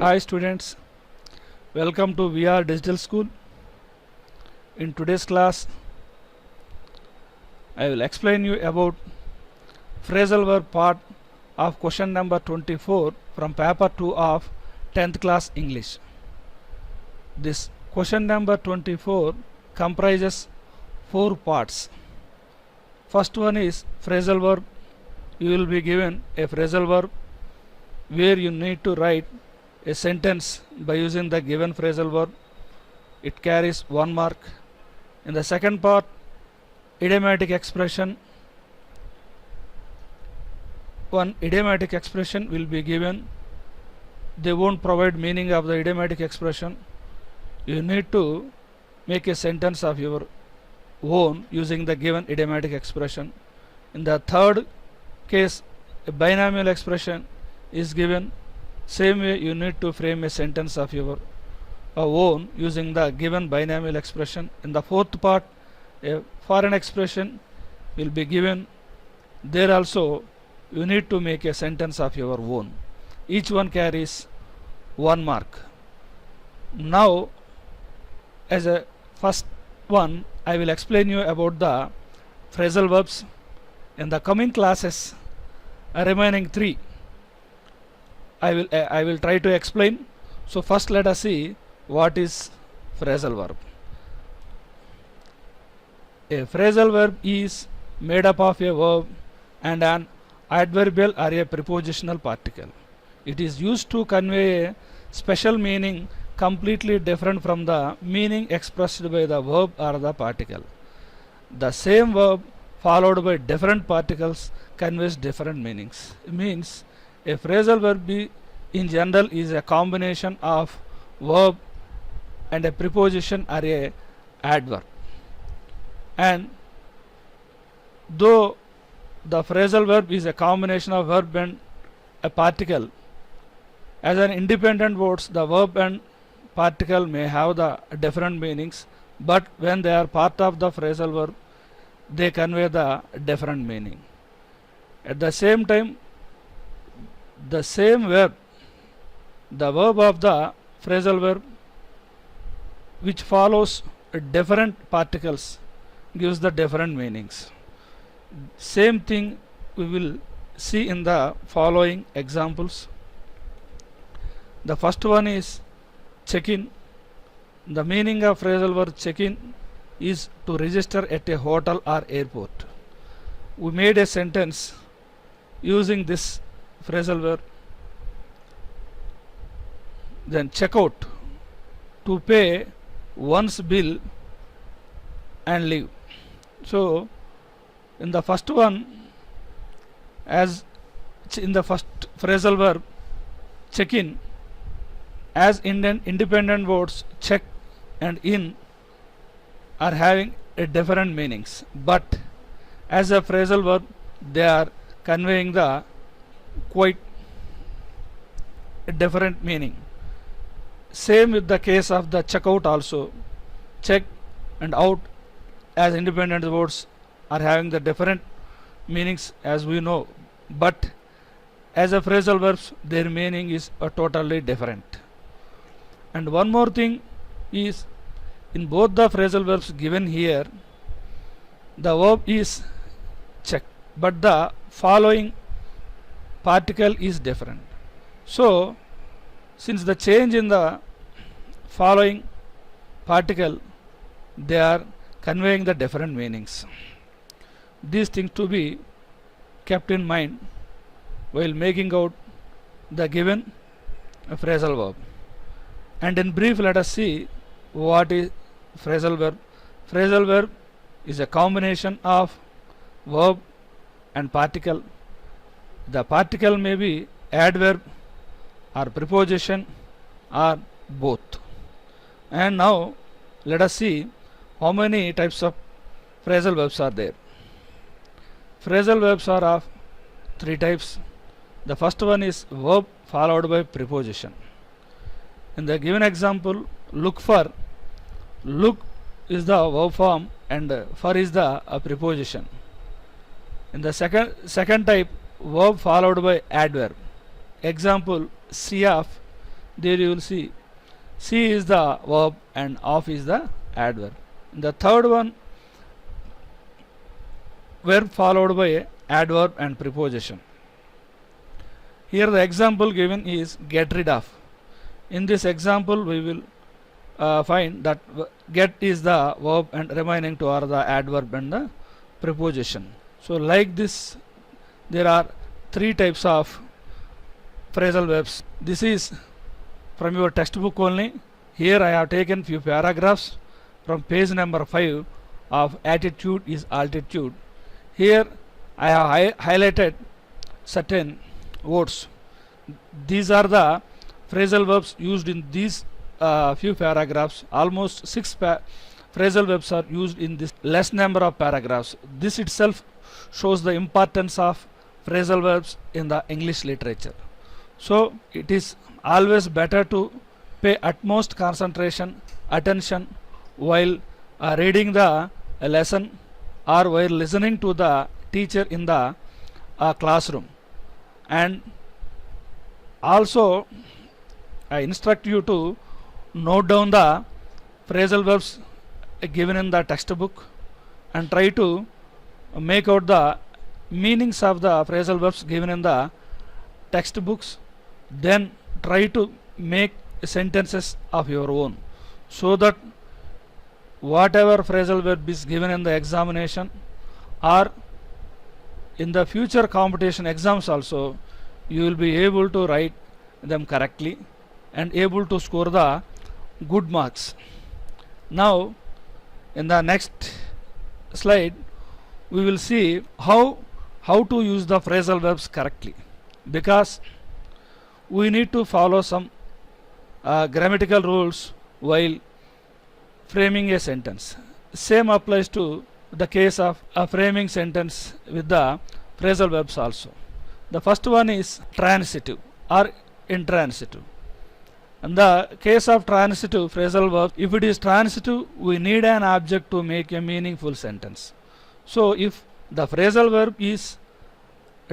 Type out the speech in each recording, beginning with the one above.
Hi students, welcome to VR Digital School. In today's class, I will explain you about phrasal verb part of question number 24 from paper 2 of 10th class English. This question number 24 comprises 4 parts. First one is phrasal verb. You will be given a phrasal verb where you need to write a sentence by using the given phrasal verb. It carries 1 mark. In the second part, idiomatic expression. One idiomatic expression will be given. They won't provide meaning of the idiomatic expression. You need to make a sentence of your own using the given idiomatic expression. In the third case, a binomial expression is given. Same way you need to frame a sentence of your own using the given binomial expression. In the fourth part, a foreign expression will be given. There also you need to make a sentence of your own. Each one carries 1 mark. Now, as a first one, I will explain you about the phrasal verbs. In the coming classes, remaining 3, I will try to explain. So first let us see what is phrasal verb. A phrasal verb is made up of a verb and an adverbial or a prepositional particle. It is used to convey a special meaning completely different from the meaning expressed by the verb or the particle. The same verb followed by different particles conveys different meanings. It means a phrasal verb in general is a combination of verb and a preposition or a adverb. And though the phrasal verb is a combination of verb and a particle, as an independent words, the verb and particle may have the different meanings, but when they are part of the phrasal verb, they convey the different meaning. At the same time, the same verb, the verb of the phrasal verb which follows different particles gives the different meanings. Same thing we will see in the following examples. The first one is check-in. The meaning of phrasal verb check-in is to register at a hotel or airport. We made a sentence using this phrasal verb. Then check out, to pay one's bill and leave. So in the first one, as in the first phrasal verb check-in, as independent words check and in are having a different meanings, but as a phrasal verb they are conveying the quite a different meaning. Same with the case of the checkout also. Check and out as independent words are having the different meanings as we know, but as a phrasal verbs their meaning is totally different. And one more thing is, in both the phrasal verbs given here, the verb is check, but the following particle is different. So since the change in the following particle, they are conveying the different meanings. These things to be kept in mind while making out the given phrasal verb. And in brief, let us see what is phrasal verb. Phrasal verb is a combination of verb and particle. The particle may be adverb or preposition or both. And now let us see how many types of phrasal verbs are there. Phrasal verbs are of 3 types. The first one is verb followed by preposition. In the given example, look for, look is the verb form and for is the preposition. In the second type, verb followed by adverb. Example, see of there you will see see is the verb and of is the adverb. The third one, verb followed by adverb and preposition. Here the example given is get rid of. In this example we will find that get is the verb and remaining two are the adverb and the preposition. So like this there are three types of phrasal verbs. This is from your textbook only. Here I have taken few paragraphs from page number 5 of attitude is altitude. Here I have highlighted certain words. These are the phrasal verbs used in these few paragraphs. Almost 6 phrasal verbs are used in this less number of paragraphs. This itself shows the importance of phrasal verbs in the English literature. So it is always better to pay utmost concentration, attention while reading the lesson or while listening to the teacher in the classroom. And also I instruct you to note down the phrasal verbs given in the textbook and try to make out the meanings of the phrasal verbs given in the textbooks. Then try to make sentences of your own, so that whatever phrasal verb is given in the examination or in the future competition exams also, you will be able to write them correctly and able to score the good marks. Now in the next slide we will see how to use the phrasal verbs correctly, because we need to follow some grammatical rules while framing a sentence. Same applies to the case of a framing sentence with the phrasal verbs also. The first one is transitive or intransitive. In the case of transitive phrasal verb, if it is transitive, we need an object to make a meaningful sentence. So if the phrasal verb is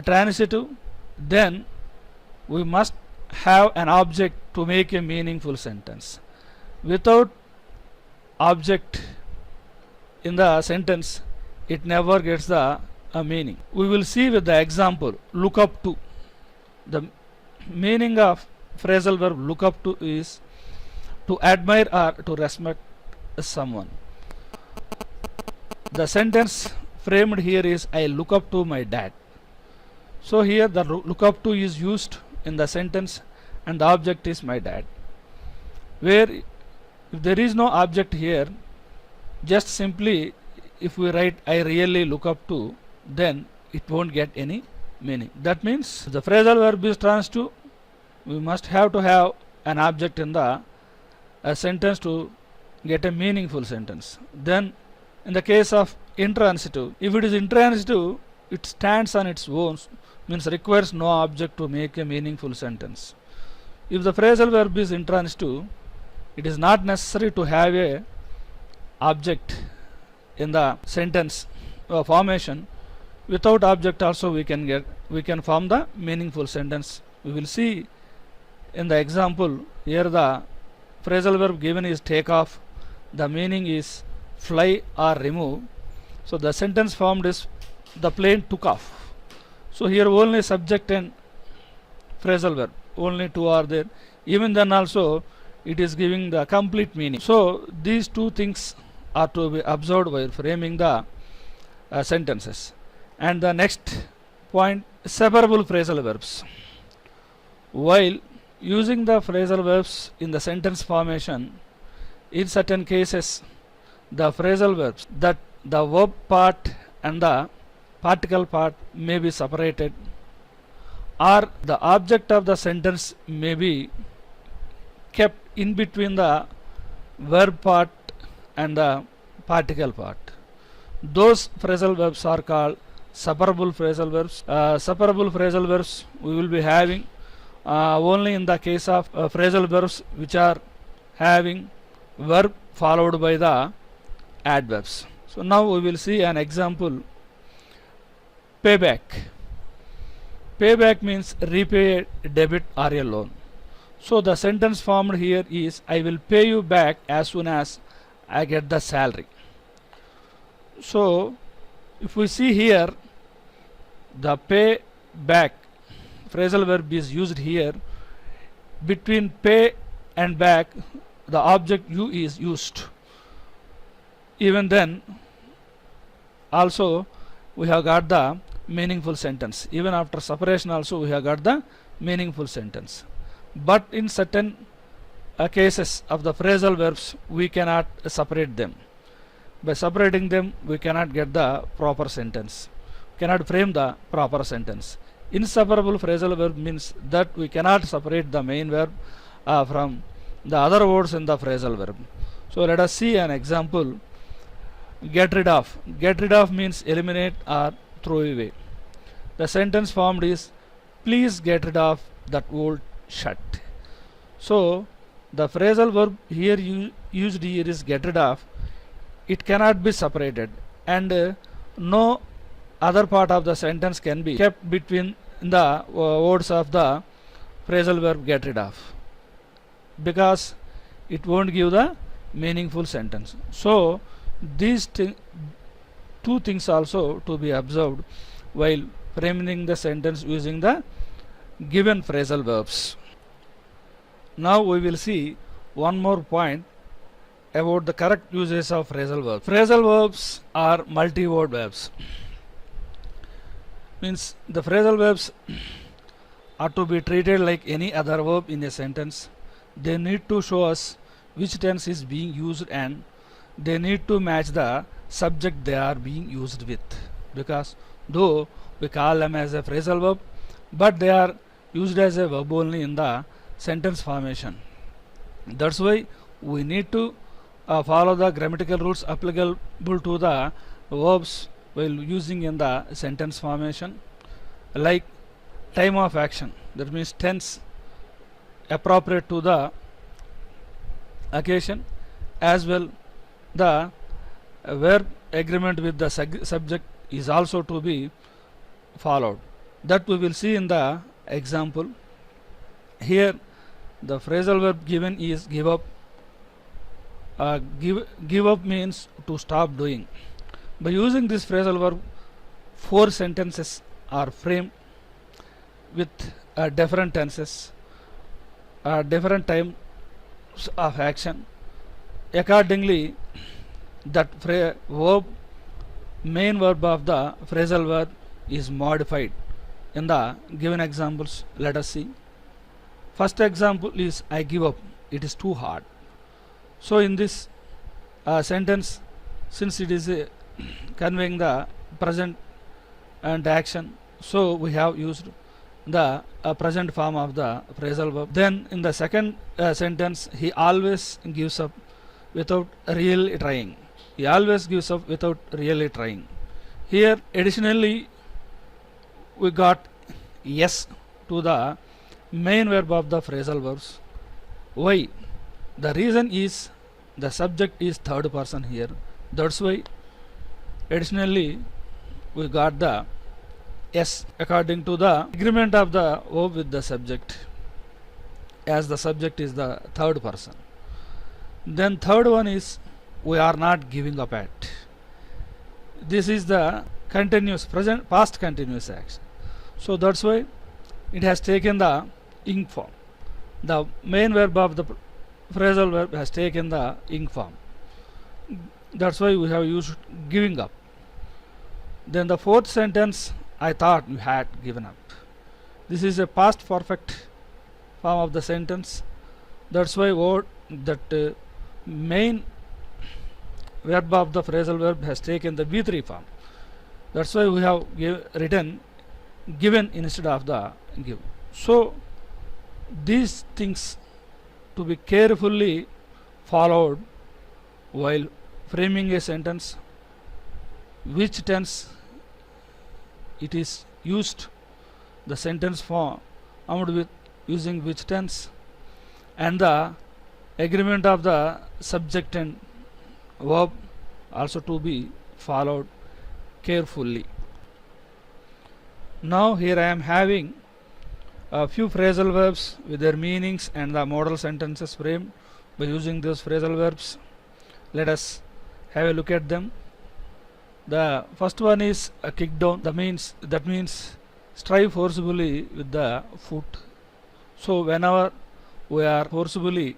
transitive, then we must have an object to make a meaningful sentence. Without object in the sentence, it never gets the meaning. We will see with the example look up to. The meaning of phrasal verb look up to is to admire or to respect someone. The sentence framed here is I look up to my dad. So here the look up to is used in the sentence and the object is my dad. Where if there is no object here, just simply if we write I really look up to, then it won't get any meaning. That means the phrasal verb is transitive, we must have to have an object in the sentence to get a meaningful sentence. Then in the case of intransitive, if it is intransitive, it stands on its own, means requires no object to make a meaningful sentence. If the phrasal verb is intransitive, it is not necessary to have a object in the sentence formation. Without object also we can form the meaningful sentence. We will see in the example. Here the phrasal verb given is take off, the meaning is fly or remove. So the sentence formed is the plane took off. So here only subject and phrasal verb, only two are there. Even then also it is giving the complete meaning. So these two things are to be observed while framing the sentences. And the next point, separable phrasal verbs. While using the phrasal verbs in the sentence formation, in certain cases the phrasal verbs, that the verb part and the particle part may be separated, or the object of the sentence may be kept in between the verb part and the particle part. Those phrasal verbs are called separable phrasal verbs. Separable phrasal verbs we will be having only in the case of phrasal verbs which are having verb followed by the adverbs. So now we will see an example. Payback. Payback means repay a debit or a loan. So the sentence formed here is I will pay you back as soon as I get the salary. So if we see here, the pay back phrasal verb is used here. Between pay and back, the object you is used. Even then also we have got the meaningful sentence. Even after separation also we have got the meaningful sentence. But in certain cases of the phrasal verbs we cannot separate them. By separating them we cannot get the proper sentence, cannot frame the proper sentence. Inseparable phrasal verb means that we cannot separate the main verb from the other words in the phrasal verb. So let us see an example. Get rid of. Get rid of means eliminate or throw away. The sentence formed is please get rid of that old shirt. So the phrasal verb here used here is get rid of. It cannot be separated, and no other part of the sentence can be kept between the words of the phrasal verb get rid of, because it won't give the meaningful sentence. So these two things also to be observed while framing the sentence using the given phrasal verbs. Now we will see one more point about the correct uses of phrasal verbs. Phrasal verbs are multi-word verbs. Means the phrasal verbs are to be treated like any other verb in a sentence. They need to show us which tense is being used, and they need to match the subject they are being used with, because though we call them as a phrasal verb, but they are used as a verb only in the sentence formation. That's why we need to follow the grammatical rules applicable to the verbs while using in the sentence formation, like time of action, that means tense appropriate to the occasion, as well the verb agreement with the subject is also to be followed. That we will see in the example. Here the phrasal verb given is give up. Give up means to stop doing. By using this phrasal verb, 4 sentences are framed with different tenses, different times of action. Accordingly, that main verb of the phrasal verb is modified. In the given examples, let us see. First example is I give up. It is too hard. So in this sentence, since it is conveying the present and action, so we have used the present form of the phrasal verb. Then in the second sentence, he always gives up without really trying. He always gives up without really trying. Here additionally we got yes to the main verb of the phrasal verbs. Why? The reason is the subject is third person here. That's why additionally we got the yes according to the agreement of the verb with the subject, as the subject is the third person. Then third one is we are not giving up at. This is the continuous past continuous action. So that's why it has taken the ing form. The main verb of the phrasal verb has taken the ing form. That's why we have used giving up. Then the fourth sentence, I thought you had given up. This is a past perfect form of the sentence. That's why main verb of the phrasal verb has taken the V3 form. That's why we have written given instead of the give. So these things to be carefully followed while framing a sentence, which tense it is used, the sentence formed with using which tense, and the agreement of the subject and verb also to be followed carefully. Now here I am having a few phrasal verbs with their meanings and the model sentences framed by using those phrasal verbs. Let us have a look at them. The first one is a kick down. That means strive forcibly with the foot. So whenever we are forcibly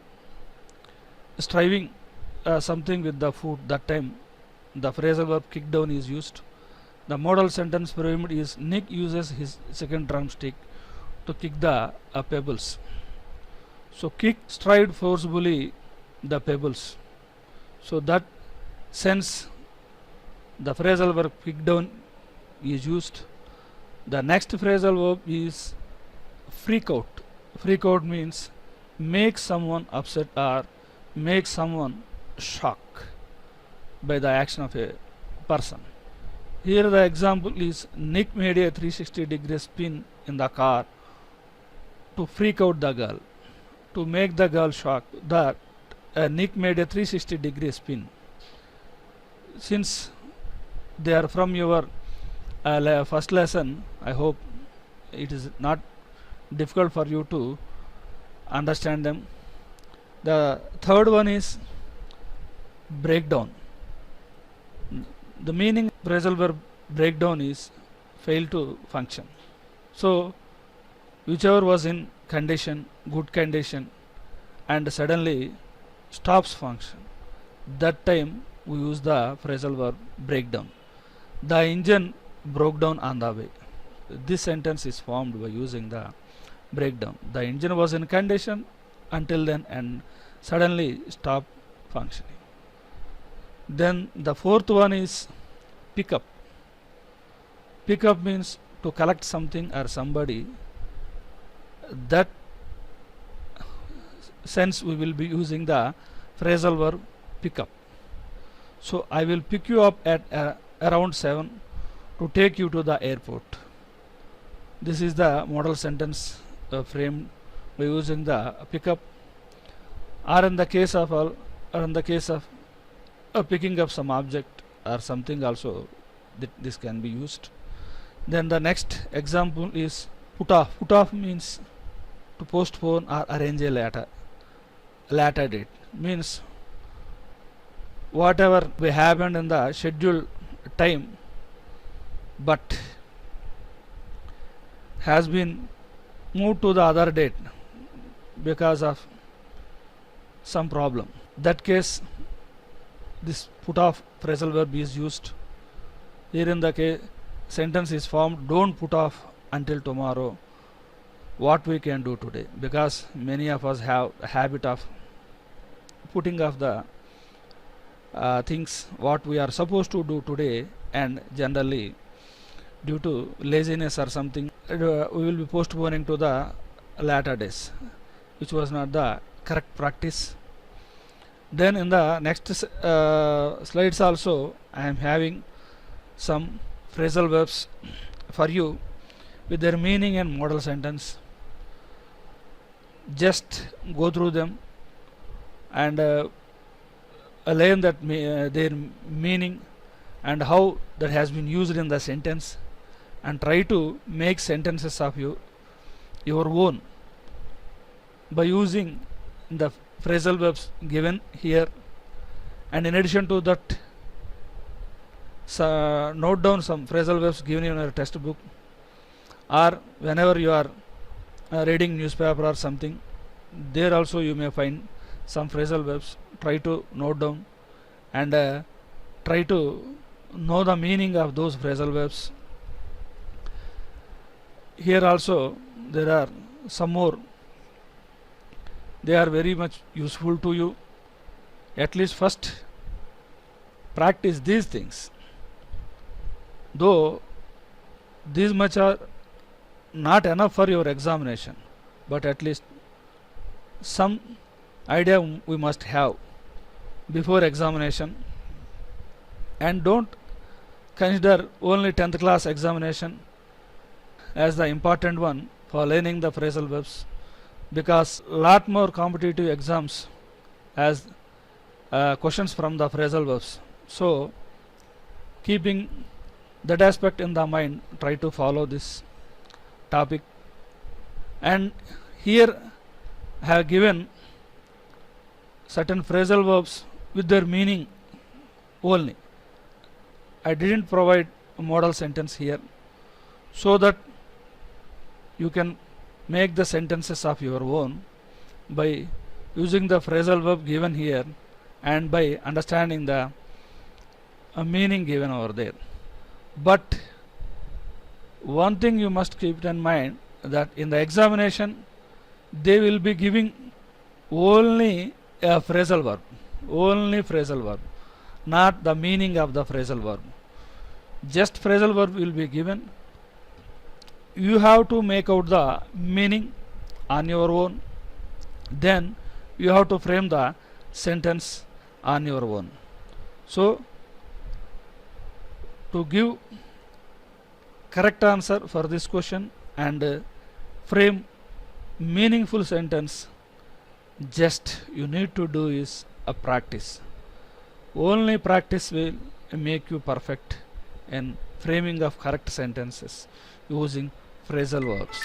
striving something with the foot, that time the phrasal verb kick down is used. The model sentence framed is Nick uses his second drumstick to kick the pebbles. So kick, stride forcibly the pebbles. So that sense the phrasal verb kick down is used. The next phrasal verb is freak out. Freak out means make someone upset or make someone shocked by the action of a person. Here the example is Nick made a 360-degree spin in the car to freak out the girl, to make the girl shocked that Nick made a 360-degree spin. Since they are from your first lesson, I hope it is not difficult for you to understand them. The third one is breakdown. The meaning phrasal verb breakdown is fail to function. So whichever was in condition, good condition, and suddenly stops function, that time we use the phrasal verb breakdown. The engine broke down on the way. This sentence is formed by using the breakdown. The engine was in condition until then and suddenly stopped functioning. Then the fourth one is pick up. Pick up means to collect something or somebody. That sense we will be using the phrasal verb pick up. So I will pick you up at around 7 to take you to the airport. This is the model sentence framed by using the pick up. Or in the case of picking up some object or something also, this can be used. Then the next example is put off. Put off means to postpone or arrange a later date. Means whatever may happen in the scheduled time but has been moved to the other date because of some problem. That case, this put off phrasal verb is used. Here in the case, sentence is formed, don't put off until tomorrow what we can do today, because many of us have a habit of putting off the things what we are supposed to do today, and generally due to laziness or something we will be postponing to the later days, which was not the correct practice. Then in the next slides also I am having some phrasal verbs for you with their meaning and model sentence. Just go through them and learn that their meaning and how that has been used in the sentence, and try to make sentences of your own by using the phrasal verbs given here. And in addition to that, note down some phrasal verbs given in your textbook, or whenever you are reading newspaper or something, there also you may find some phrasal verbs. Try to note down and try to know the meaning of those phrasal verbs. Here also there are some more. They are very much useful to you. At least first practice these things. Though these much are not enough for your examination, but at least some idea we must have before examination. And don't consider only 10th class examination as the important one for learning the phrasal verbs, because lot more competitive exams has questions from the phrasal verbs. So keeping that aspect in the mind, try to follow this topic And here I have given certain phrasal verbs with their meaning only. I didn't provide a model sentence here, so that you can make the sentences of your own by using the phrasal verb given here and by understanding the meaning given over there. But one thing you must keep in mind, that in the examination they will be giving only a phrasal verb, not the meaning of the phrasal verb. Just phrasal verb will be given. You have to make out the meaning on your own, then you have to frame the sentence on your own. So to give correct answer for this question and frame meaningful sentence, just you need to do is a practice. Only practice will make you perfect in framing of correct sentences using phrasal verbs.